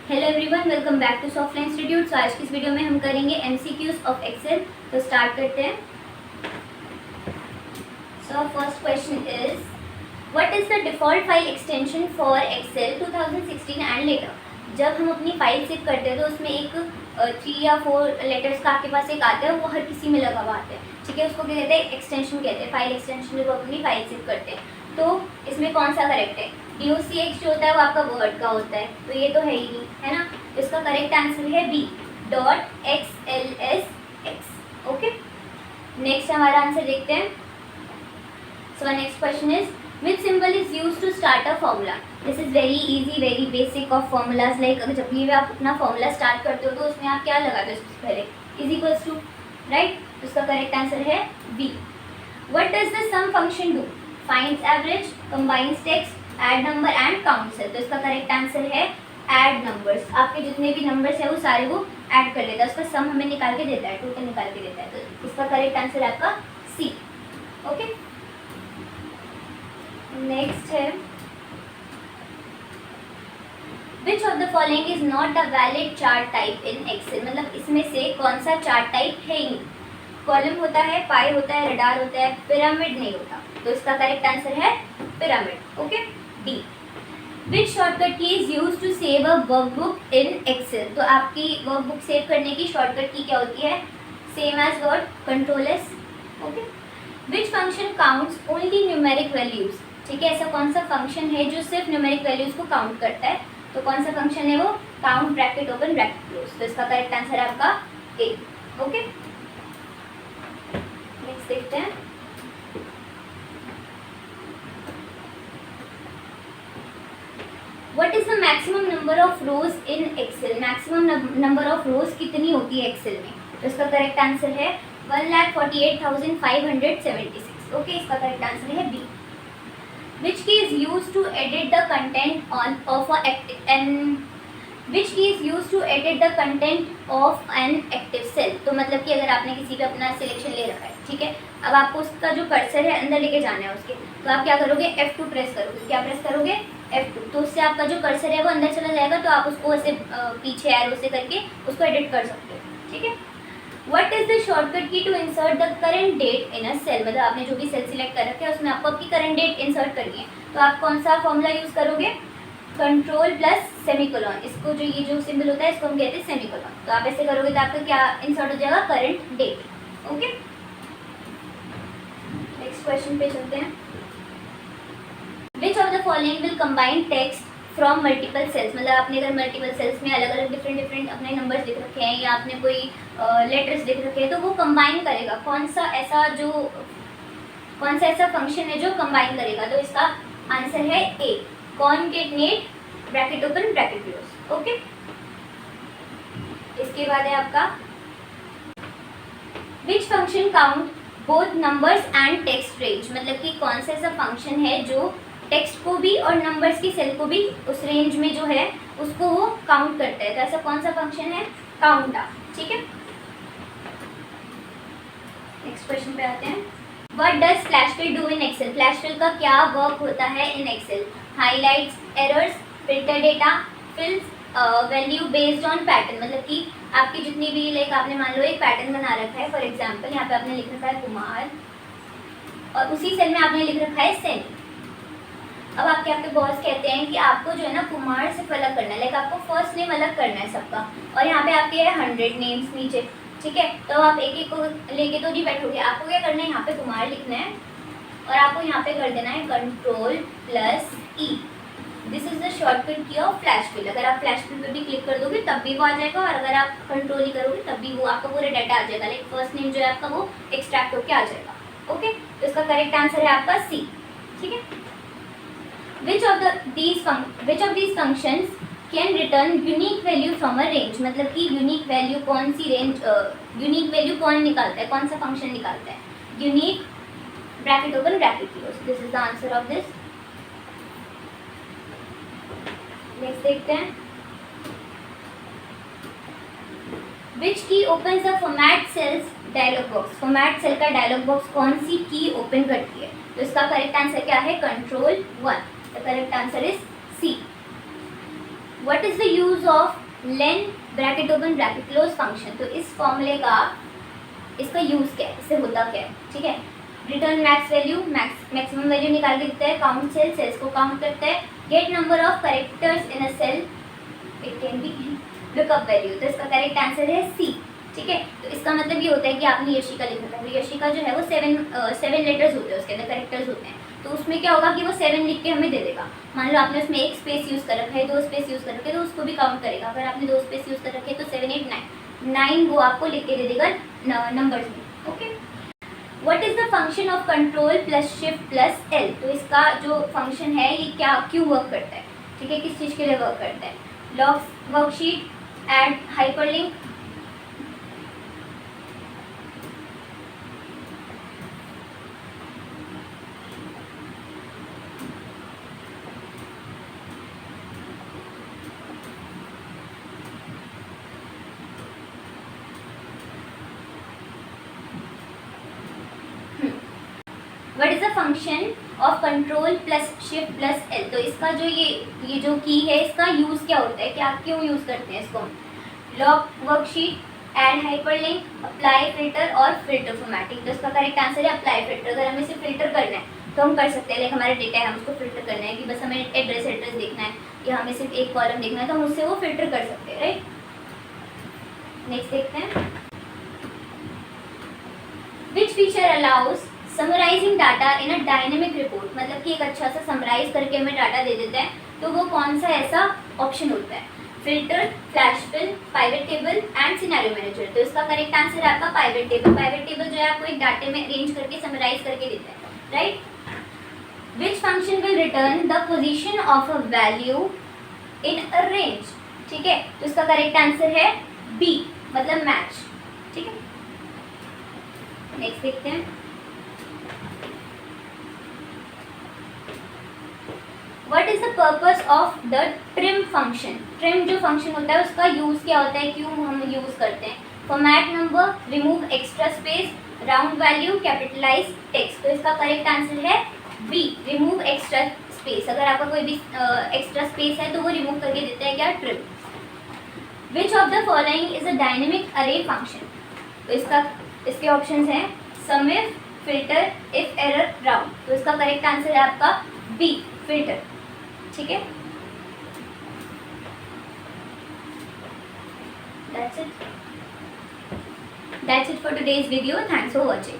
Hello everyone, welcome back to Softline Institute. So आज की इस वीडियो में हम करेंगे एमसीक्यूज ऑफ एक्सेल। तो स्टार्ट करते हैं। So first question is what is the default file extension for Excel 2016 and later. जब हम अपनी फाइल सेव करते हैं तो उसमें एक 3 या 4 लेटर्स का आपके पास एक आता है, वो हर किसी में लगा हुआ आता है। ठीक है, उसको क्या कहते हैं? एक्सटेंशन कहते हैं। फाइल एक्सटेंशन जब अपनी फाइल सेव करते हैं तो इसमें कौन सा करेक्ट है? DOCX जो होता है वो आपका वर्ड का होता है, तो ये तो है ही नहीं, है ना। तो इसका करेक्ट आंसर है बी .xlsx। ओके, नेक्स्ट हमारा आंसर देखते हैं। So next question is which symbol is use to start a formula. This is very easy, very basic of formulas. Like जब भी आप अपना फॉर्मूला स्टार्ट करते हो तो उसमें आप क्या लगाते हो? सबसे पहले इज इक्वल्स टू, राइट। तो इसका करेक्ट आंसर है B. What does the sum function do? Finds average, combines text, add number and count cell. तो इसका करेक्ट आंसर है ऐड नंबर्स। आपके जितने भी नंबर्स है वो सारे वो ऐड कर लेता है, उसका सम हमें निकाल के देता है, टोटल निकाल के देता है। तो इसका करेक्ट आंसर है आपका सी। ओके, नेक्स्ट है which of the following is not a valid chart type in Excel. मतलब इसमें से कौन सा चार्ट टाइप है ही नहीं? कॉलम होता है, पाई होता है, रडार होता है, पिरामिड नहीं होता। तो इसका करेक्ट आंसर है pyramid. Okay, D. Which shortcut key is use to save a workbook in Excel. तो आपकी वर्कबुक सेव करने की शॉर्टकट की क्या होती है? Same as Word, control S. Okay, which function counts only numeric values. ठीक है, ऐसा कौन सा फंक्शन है जो सिर्फ न्यूमेरिक वैल्यूज को काउंट करता है? तो कौन सा फंक्शन है वो? Count bracket open bracket close. तो इसका करेक्ट आंसर है आपका ए। ओके, नेक्स्ट देखते हैं। What is the maximum number of rows in Excel? Maximum number of रोज कितनी होती है एक्सेल में? तो इसका करेक्ट आंसर है 1,48,576। ओके, इसका करेक्ट आंसर है B. Which key is used to edit the content of an active cell? तो मतलब कि अगर आपने किसी पे अपना सिलेक्शन ले रखा है, ठीक है, अब आपको उसका जो कर्सर है अंदर लेके जाना है उसके, तो आप क्या करोगे? F2 प्रेस करोगे। क्या प्रेस करोगे? F2। तो उससे आपका जो कर्सर है वो अंदर चला जाएगा, तो आप उसको ऐसे पीछे एरो से करके उसको एडिट कर सकते हो। ठीक है, what is the shortcut key to insert the current date in a cell. मतलब आपने जो भी सेल सिलेक्ट कर रखा है उसमें आपको आपकी करंट डेट इंसर्ट करनी है, तो आप कौन सा फॉर्मूला यूज करोगे? Control plus semicolon. इसको जो ये जो सिंबल होता है इसको हम कहते हैं सेमीकोलॉन। तो आप ऐसे करोगे तो आपका क्या इंसर्ट हो जाएगा? Current date. Okay, next question पे चलते हैं। Which of the following will combine text from multiple cells. मतलब आपने अगर मल्टीपल सेल्स में अलग अलग डिफरेंट अपने नंबर्स लिख रखे हैं या आपने कोई लेटर्स लिख रखे हैं, तो वो कंबाइन करेगा। कौन सा ऐसा फंक्शन है जो कंबाइन करेगा? तो इसका आंसर है A, concatenate bracket open bracket close. Okay, इसके बाद है आपका which function count both numbers and text range. मतलब कि कौन सा ऐसा फंक्शन है जो टेक्स्ट को भी और नंबर्स की सेल को भी उस रेंज में जो है उसको वो काउंट करता है। तो ऐसा कौन सा फंक्शन है? काउंटा। ठीक है, नेक्स्ट क्वेश्चन पे आते हैं। What does flash fill do in Excel. Flash fill का क्या वर्क होता है in Excel? Highlights, errors, filter data, fills, value based on pattern. मतलब कि आपकी जितनी भी लाइक आपने मान लो एक पैटर्न बना रखा है, फॉर एग्जांपल यहाँ पे आपने लिख रखा है कुमार और उसी सेल में आपने लिख रखा है सैनी। अब आपके आपके बॉस कहते हैं कि आपको जो है ना कुमार से अलग करना है, लाइक आपको फर्स्ट नेम अलग करना है सबका, और यहाँ पे आपके है 100 नेम्स नीचे। ठीक है, तो आप एक एक को लेके तो नहीं बैठोगे, आपको क्या करना है? यहाँ पे कुमार लिखना है और आपको यहाँ पे कर देना है control plus E. This is the shortcut की ऑफ फ्लैश फिल। अगर आप फ्लैश फिल पे भी क्लिक कर दोगे तब भी वो आ जाएगा, और अगर आप कंट्रोल ही करोगे तब भी वो आपका पूरा डाटा आ जाएगा। लाइक फर्स्ट नेम जो है आपका वो एक्सट्रैक्ट होकर आ जाएगा। ओके, तो इसका करेक्ट आंसर है आपका सी। ठीक है, which of these functions can return unique value from a range। मतलब कि यूनिक वैल्यू कौन सी रेंज, यूनिक वैल्यू कौन निकालता है? कौन सा फंक्शन निकालता है? Unique bracket open bracket close. This is the answer of this. Next देखते हैं। Which key opens the format cells dialog box. Format cell का डायलॉग बॉक्स कौन सी की ओपन करती है? तो इसका करेक्ट आंसर क्या है? Control 1। The correct answer is C. What is the use of LEN bracket open bracket close function. तो इस फॉर्मूले का इसका यूज क्या है, इससे होता क्या है, ठीक है। Return max value, maximum value निकाल के देता है, काउंट सेल, सेल्स को काउंट करता है, get number of characters in a cell, it can be lookup value. तो इसका करेक्ट आंसर है सी, ठीक है। तो इसका मतलब ये होता है कि आपने यशिका लिखा था, तो यशिका जो है वो सेवन लेटर्स होते हैं, उसके अंदर करेक्टर्स होते हैं। तो उसमें क्या होगा कि वो 7 लिख के हमें दे देगा। मान लो आपने उसमें एक स्पेस यूज़ कर रखा है, 2 स्पेस यूज़ कर रखे, तो उसको भी काउंट करेगा। अगर आपने 2 स्पेस यूज़ कर रखे तो 7 8 9 वो आपको लिख के दे देगा नंबर्स में। Okay, what is the function of control plus shift plus L. तो इसका जो फंक्शन है ये क्या क्यों वर्क करता है, ठीक है, किस चीज़ के लिए वर्क करता है। Log worksheet, add hyperlink, what is the function of control plus shift plus L. तो इसका जो ये जो की है इसका यूज़ क्या होता है, क्या क्यों यूज़ करते हैं इसको। Log worksheet, add hyperlink, apply filter और फिल्टर फॉर्मेटिंग। तो इसका करेक्ट आंसर है अप्लाई फिल्टर। अगर हमें इसे फिल्टर करना है तो हम कर सकते हैं, लाइक हमारा डेटा है, हम उसको फिल्टर करना है कि बस हमें एड्रेस देखना है या हमें सिर्फ एक कॉलम देखना है, तो हम उससे वो फिल्टर कर सकते हैं, राइट। नेक्स्ट देखते हैं, which feature allows summarising data in a dynamic report. मतलब कि एक अच्छा सा समराइज करके हमें डाटा दे देता है, तो वो कौन सा ऐसा ऑप्शन होता है। Filter, flash fill, pivot table and scenario manager. तो इसका करेक्ट आंसर है आपका पाइवेट टेबल। पाइवेट टेबल जो है आपको एक डाटे में अरेंज करके समराइज करके देता है, right. Which function will return the position of a value in a range, ठीक है। तो इसका करेक्ट आंसर है बी, मतलब मैच, ठीक है। नेक्स्ट देखते हैं, what is the purpose of the trim function. Trim जो फंक्शन होता है उसका यूज क्या होता है, क्यों हम यूज करते हैं। Format number, remove extra space, round value, capitalise text. तो इसका करेक्ट आंसर है बी, रिमूव एक्स्ट्रा स्पेस। अगर आपका कोई भी एक्स्ट्रा स्पेस है तो वो रिमूव करके देता है क्या, trim. Which of the following is a dynamic अरे फंक्शन। तो इसके ऑप्शंस हैं समिफ, फिल्टर, इफ, एरर, राउंड। तो इसका करेक्ट आंसर है आपका बी, फिल्टर, ठीक है। That's it for today's video. Thanks for watching.